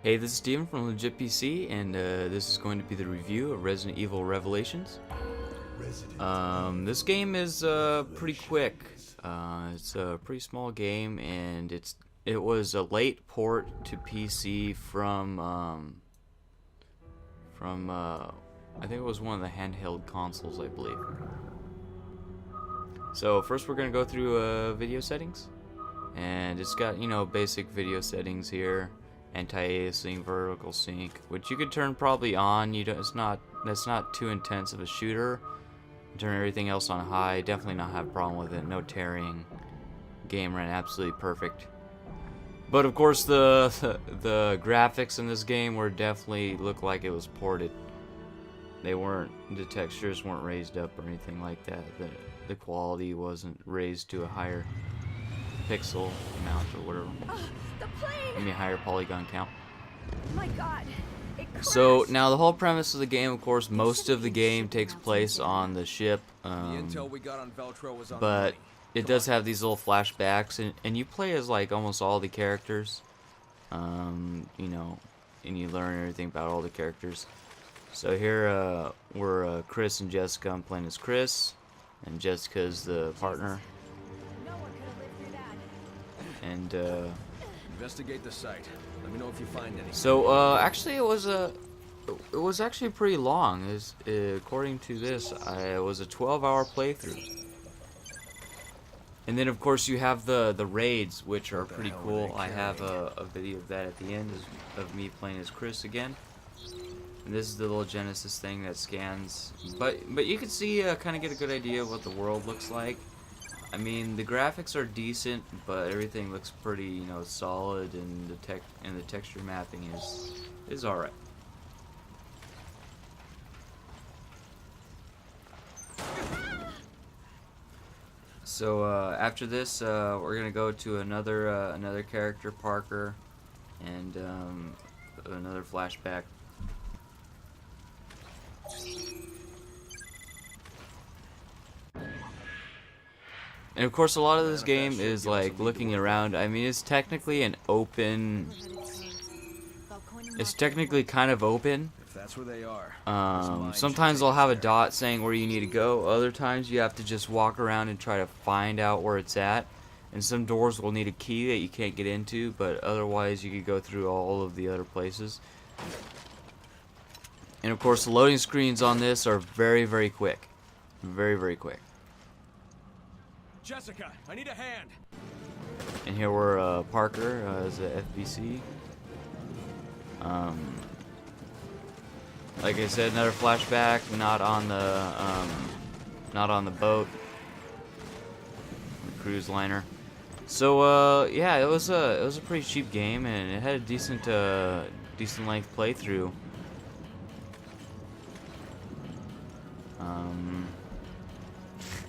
Hey, this is Steven from Legit PC, and this is going to be the review of Resident Evil Revelations. This game is pretty quick. It's a pretty small game, and it was a late port to PC from I think it was one of the handheld consoles, I believe. So first, we're gonna go through video settings, and it's got basic video settings here. Anti-aliasing, vertical sync, which you could turn probably on. That's not too intense of a shooter. Turn everything else on high. Definitely not have a problem with it. No tearing. Game ran absolutely perfect. But of course, the graphics in this game were definitely looked like it was ported. The textures weren't raised up or anything like that. The quality wasn't raised to a higher pixel amount or whatever. The plane! I mean, higher polygon count. My God, it crashed. So now the whole premise of the game, of course, most of the game takes place on the ship, The intel we got on Veltro was on the but money. it does have these little flashbacks, and you play as like almost all the characters, and you learn everything about all the characters. So here we're Chris and Jessica. I'm playing as Chris, and Jessica's the partner, No one could have lived through that. and Investigate the site. Let me know if you find anything. so actually it was actually pretty long. According to this, it was a 12-hour playthrough. And then of course you have the raids, which are pretty cool. I have a video of that at the end of me playing as Chris again. And this is the little Genesis thing that scans, but you can see kind of get a good idea of what the world looks like. I mean, the graphics are decent, but everything looks pretty, solid, and the texture mapping is all right. So after this, we're gonna go to another character, Parker, and another flashback. And of course, a lot of this game is like looking around. I mean, it's technically an open. It's technically kind of open. If that's where they are. Sometimes they'll have a dot saying where you need to go. Other times you have to just walk around and try to find out where it's at. And some doors will need a key that you can't get into, but otherwise you could go through all of the other places. And of course, the loading screens on this are very, very quick. Very, very quick. Jessica, I need a hand. And here we're Parker as a FBC. Like I said, another flashback. Not on the boat, the cruise liner. So yeah, it was a pretty cheap game, and it had a decent length playthrough.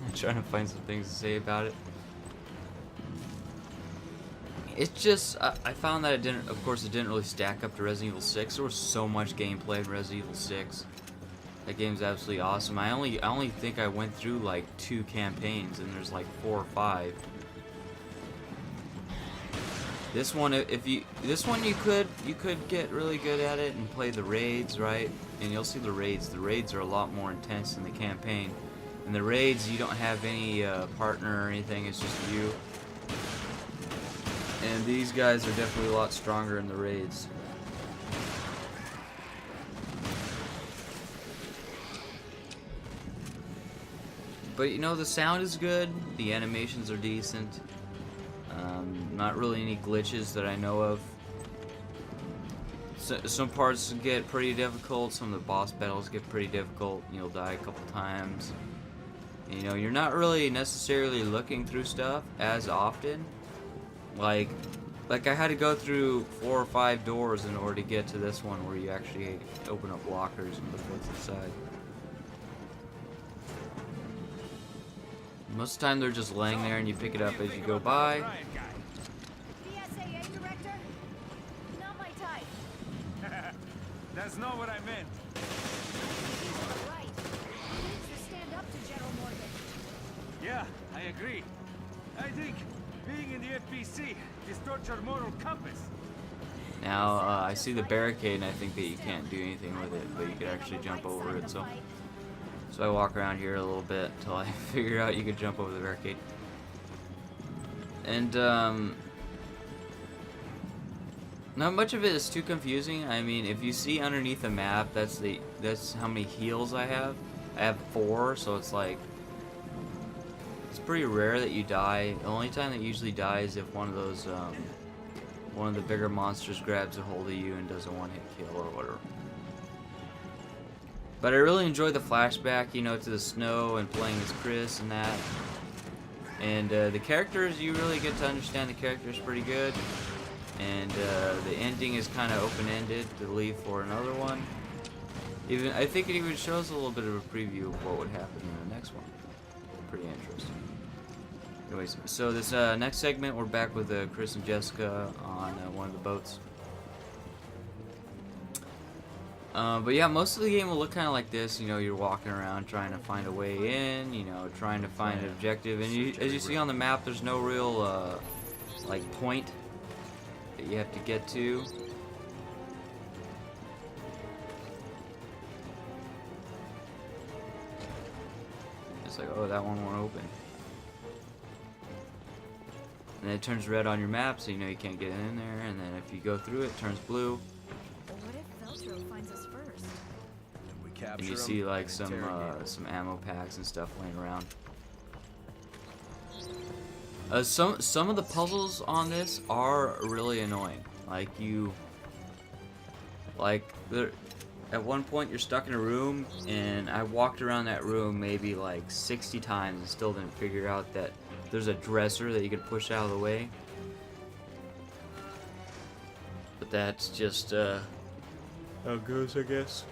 I'm trying to find some things to say about it. It's just, I found that it didn't really stack up to Resident Evil 6. There was so much gameplay in Resident Evil 6. That game's absolutely awesome. I only think I went through like 2 campaigns, and there's like 4 or 5. This one, you could get really good at it and play the raids, right? And you'll see the raids. The raids are a lot more intense than the campaign. In the raids, you don't have any partner or anything. It's just you. And these guys are definitely a lot stronger in the raids. But the sound is good. The animations are decent. Not really any glitches that I know of. Some parts get pretty difficult. Some of the boss battles get pretty difficult. You'll die a couple times. You're not really necessarily looking through stuff as often. Like I had to go through 4 or 5 doors in order to get to this one where you actually open up lockers and look what's inside. Most of the time they're just laying there and you pick it up as you go by. BSAA director? Not my type. That's not what I meant. He's right. He needs to stand up to General Morgan. Yeah, I agree. I think being in the FBC distorts your moral compass. Now, I see the barricade, and I think that you can't do anything with it, but you could actually jump over it, so I walk around here a little bit until I figure out you could jump over the barricade. And, not much of it is too confusing. I mean, if you see underneath the map, that's how many heals I have. I have 4, so it's like, it's pretty rare that you die. The only time that you usually die is if one of those, one of the bigger monsters grabs a hold of you and does a one-hit kill or whatever. But I really enjoyed the flashback, you know, to the snow and playing as Chris and that. And the characters, you really get to understand the characters pretty good. And the ending is kind of open-ended to leave for another one. Even I think it even shows a little bit of a preview of what would happen in the next one. Pretty interesting. Anyways, so this next segment, we're back with Chris and Jessica on one of the boats. But yeah, most of the game will look kind of like this. You know, you're walking around trying to find a way in. You know, trying to find an objective. And as you see on the map, there's no real like point that you have to get to. It's like, oh, that one won't open. And then it turns red on your map, so you know you can't get in there. And then if you go through it, it turns blue. But what if Veltro finds us first? We capture And you him see like and interrogate him. some ammo packs and stuff laying around. Some of the puzzles on this are really annoying. Like at one point you're stuck in a room, and I walked around that room maybe like 60 times and still didn't figure out that there's a dresser that you can push out of the way. But that's just how it goes, I guess.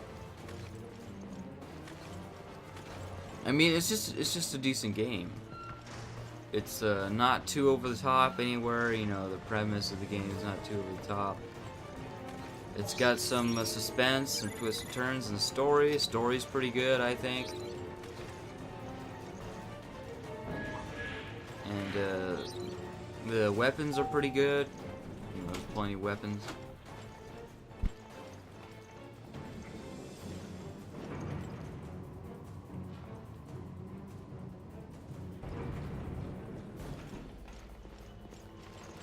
I mean, it's just a decent game. It's not too over the top anywhere. You know, the premise of the game is not too over the top. It's got some suspense, some twists and turns in the story. Story's pretty good, I think. And the weapons are pretty good. You know, there's plenty of weapons.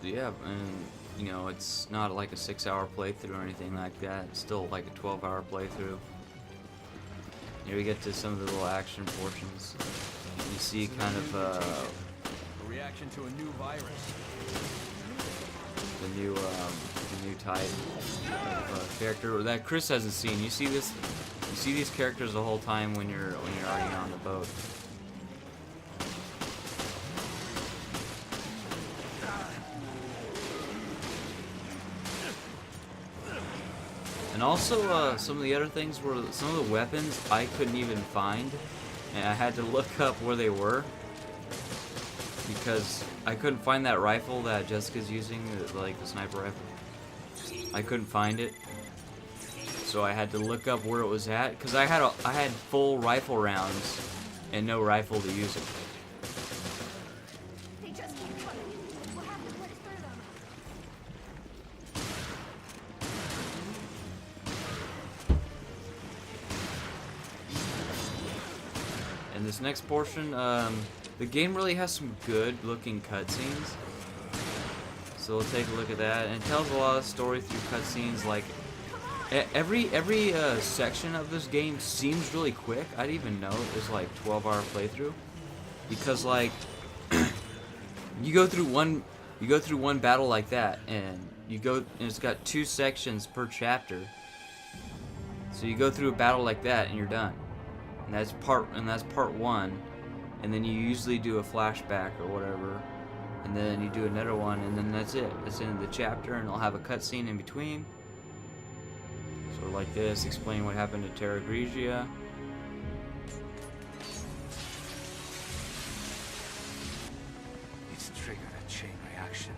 Yeah, and you know, it's not like a 6-hour playthrough or anything like that. It's still like a 12-hour playthrough. Here we get to some of the little action portions. You see kind of A reaction to a new virus. the new type of character that Chris hasn't seen. You see this? You see these characters the whole time when you're already on the boat. And also, some of the other things were some of the weapons I couldn't even find, and I had to look up where they were because I couldn't find that rifle that Jessica's using, like the sniper rifle. I couldn't find it, so I had to look up where it was at because I had full rifle rounds and no rifle to use it. They just keep coming. We'll have to blitz through them. In this next portion, the game really has some good-looking cutscenes. So we'll take a look at that, and it tells a lot of story through cutscenes. Like every section of this game seems really quick. I didn't even know it was like 12-hour playthrough, because like you go through one battle like that, and it's got 2 sections per chapter. So you go through a battle like that, and you're done. And that's part 1, and then you usually do a flashback or whatever, and then you do another one, and then that's it. That's the end of the chapter, and it'll have a cutscene in between. Sort of like this, explain what happened to Terra Grigia. It's triggered a chain reaction.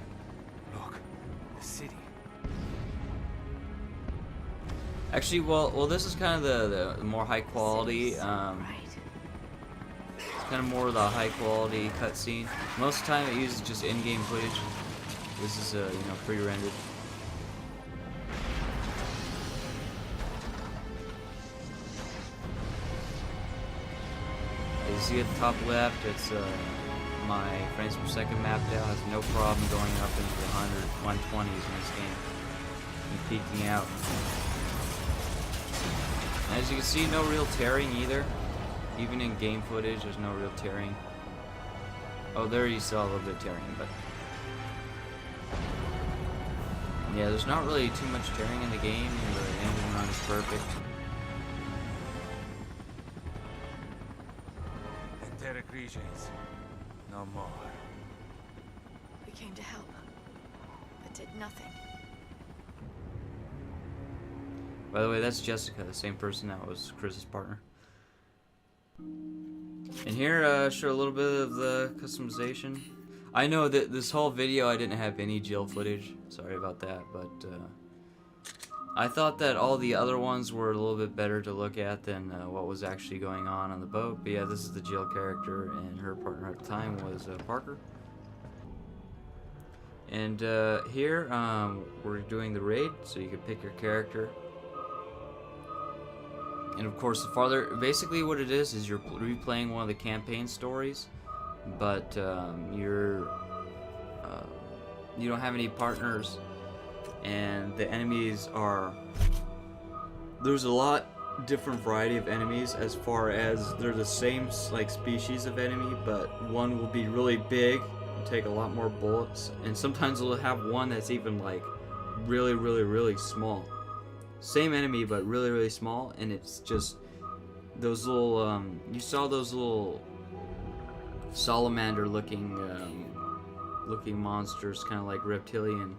Look, the city. Actually, well, this is kind of the more high quality. It's kind of more of the high quality cutscene. Most of the time, it uses just in-game footage. This is you know, pre-rendered. see at the top left, it's my frames per second mapped out. Has no problem going up into the 120s in this game and peaking out. As you can see, no real tearing either. Even in game footage, there's no real tearing. Oh, there you saw a little bit of tearing, but yeah, there's not really too much tearing in the game, and the engine run is perfect. Enteric regions. No more. We came to help, but did nothing. By the way, that's Jessica, the same person that was Chris's partner. And here, show a little bit of the customization. I know that this whole video I didn't have any Jill footage. Sorry about that, but I thought that all the other ones were a little bit better to look at than what was actually going on the boat. But yeah, this is the Jill character, and her partner at the time was Parker. And here, we're doing the raid, so you can pick your character. And of course, basically what it is you're replaying one of the campaign stories, but you don't have any partners, and the enemies there's a lot different variety of enemies, as far as they're the same like species of enemy, but one will be really big and take a lot more bullets, and sometimes we'll have one that's even like really small. Same enemy, but really small, and it's just those little you saw those little salamander looking monsters, kind of like reptilian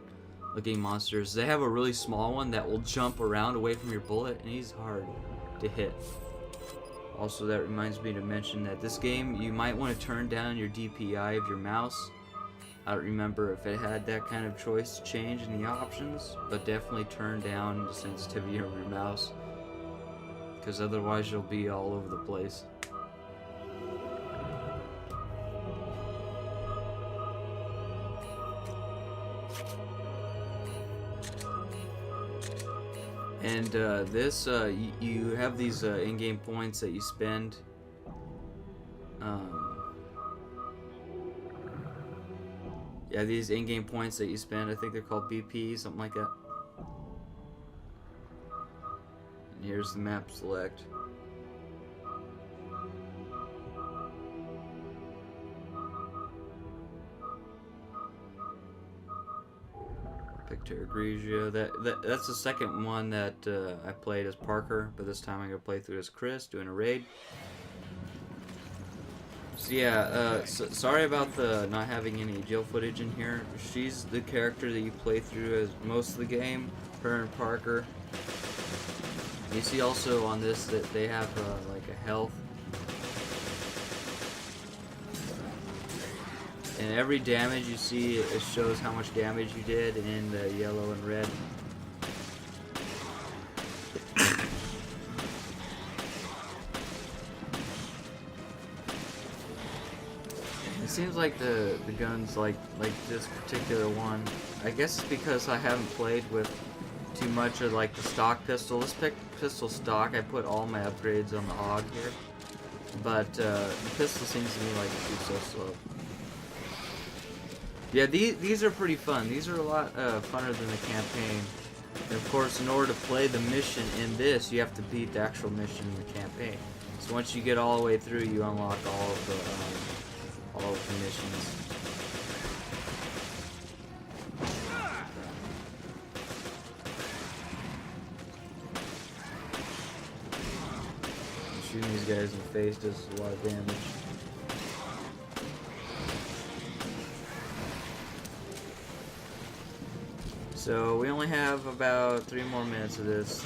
looking monsters. They have a really small one that will jump around away from your bullet, and he's hard to hit. Also, that reminds me to mention that this game, you might want to turn down your DPI of your mouse. I don't remember if it had that kind of choice to change in the options, but definitely turn down the sensitivity of your mouse, because otherwise you'll be all over the place. And this, you have these in-game points that you spend. Yeah, these in-game points that you spend, I think they're called BP, something like that. And here's the map select. Pick Terra Grigia. That's the second one that I played as Parker, but this time I'm gonna play through as Chris, doing a raid. So yeah, sorry about the not having any Jill footage in here. She's the character that you play through as most of the game, her and Parker. You see also on this that they have like a health. And every damage you see, it shows how much damage you did in the yellow and red. It seems like the guns like this particular one, I guess it's because I haven't played with too much of like the stock pistol. Let's pick pistol stock. I put all my upgrades on the AUG here, but the pistol seems to me like it shoots so slow. Yeah, these are pretty fun. These are a lot funner than the campaign. And of course, in order to play the mission in this, you have to beat the actual mission in the campaign. So once you get all the way through, you unlock all of the missions. Shooting these guys in the face does a lot of damage. So we only have about 3 more minutes of this.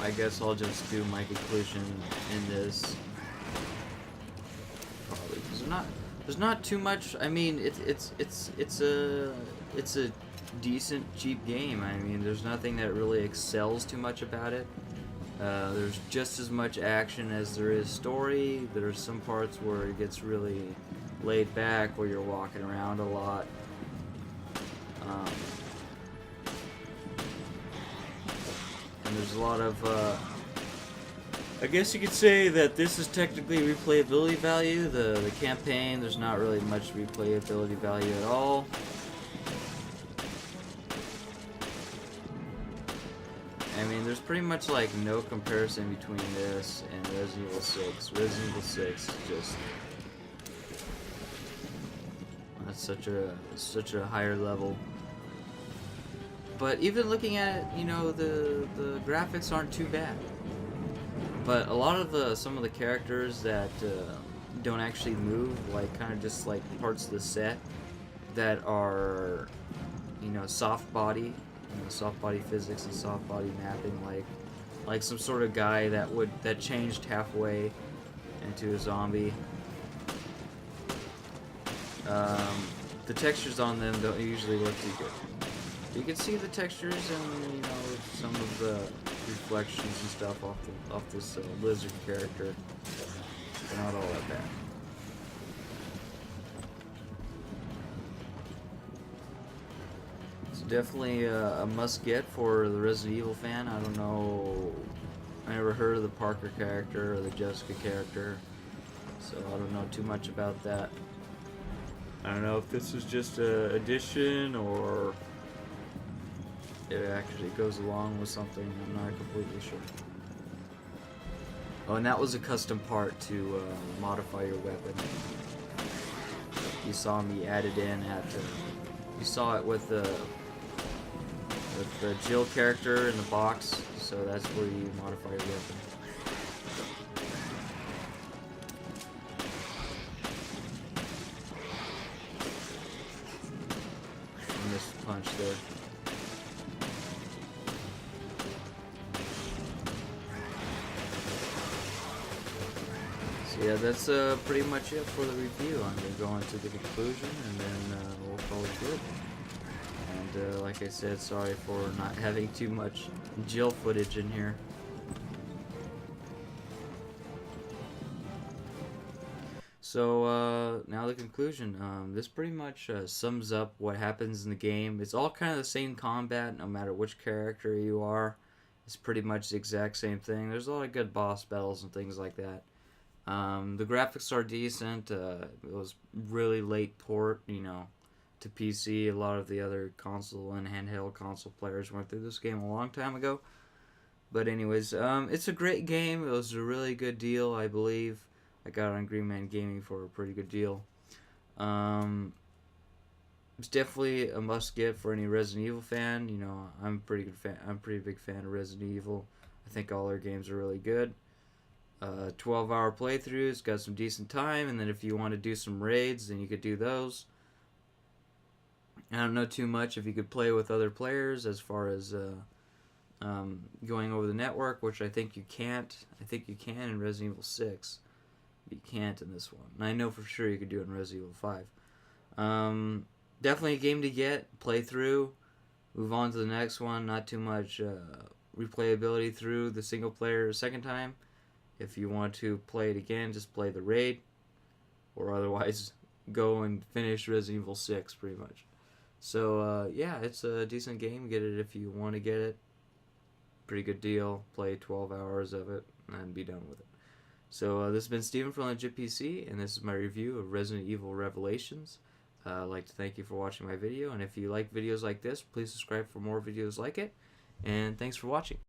I guess I'll just do my conclusion in this. Probably because there's not too much. I mean, it's a decent, cheap game. I mean, there's nothing that really excels too much about it. There's just as much action as there is story. There's some parts where it gets really laid back, where you're walking around a lot. and there's a lot of, I guess you could say that this is technically replayability value. The campaign, there's not really much replayability value at all. I mean, there's pretty much like no comparison between this and Resident Evil 6. Resident Evil 6 is just, that's such a higher level. But even looking at it, you know, the graphics aren't too bad. But a lot of some of the characters that don't actually move, like kind of just like parts of the set that are, you know, soft body, you know, soft body physics and soft body mapping, like some sort of guy that changed halfway into a zombie. The textures on them don't usually look too good. You can see the textures and, you know, some of the reflections and stuff off this lizard character. They're not all that bad. It's definitely a must-get for the Resident Evil fan. I don't know. I never heard of the Parker character or the Jessica character, so I don't know too much about that. I don't know if this is just an addition or it actually goes along with something. I'm not completely sure. Oh, and that was a custom part to modify your weapon. You saw me add it in at. You saw it with the Jill character in the box, so that's where you modify your weapon. I missed a punch there. Yeah, that's pretty much it for the review. I'm going to go into the conclusion and then we'll call it good. And like I said, sorry for not having too much Jill footage in here. So now the conclusion. This pretty much sums up what happens in the game. It's all kind of the same combat no matter which character you are. It's pretty much the exact same thing. There's a lot of good boss battles and things like that. The graphics are decent. It was really late port, you know, to PC. A lot of the other console and handheld console players went through this game a long time ago. But anyways, it's a great game. It was a really good deal, I believe. I got it on Green Man Gaming for a pretty good deal. It's definitely a must-get for any Resident Evil fan. You know, I'm a pretty big fan of Resident Evil. I think all their games are really good. 12-hour playthroughs, got some decent time, and then if you want to do some raids, then you could do those. I don't know too much if you could play with other players as far as going over the network, which I think you can't. I think you can in Resident Evil 6, but you can't in this one. And I know for sure you could do it in Resident Evil 5. Definitely a game to get, play through, move on to the next one. Not too much replayability through the single player a second time. If you want to play it again, just play the raid, or otherwise go and finish Resident Evil 6 pretty much. So yeah, it's a decent game. Get it if you want to get it. Pretty good deal. Play 12 hours of it and be done with it. So this has been Steven from Legit PC, and this is my review of Resident Evil Revelations. I'd like to thank you for watching my video, and if you like videos like this, please subscribe for more videos like it, and thanks for watching.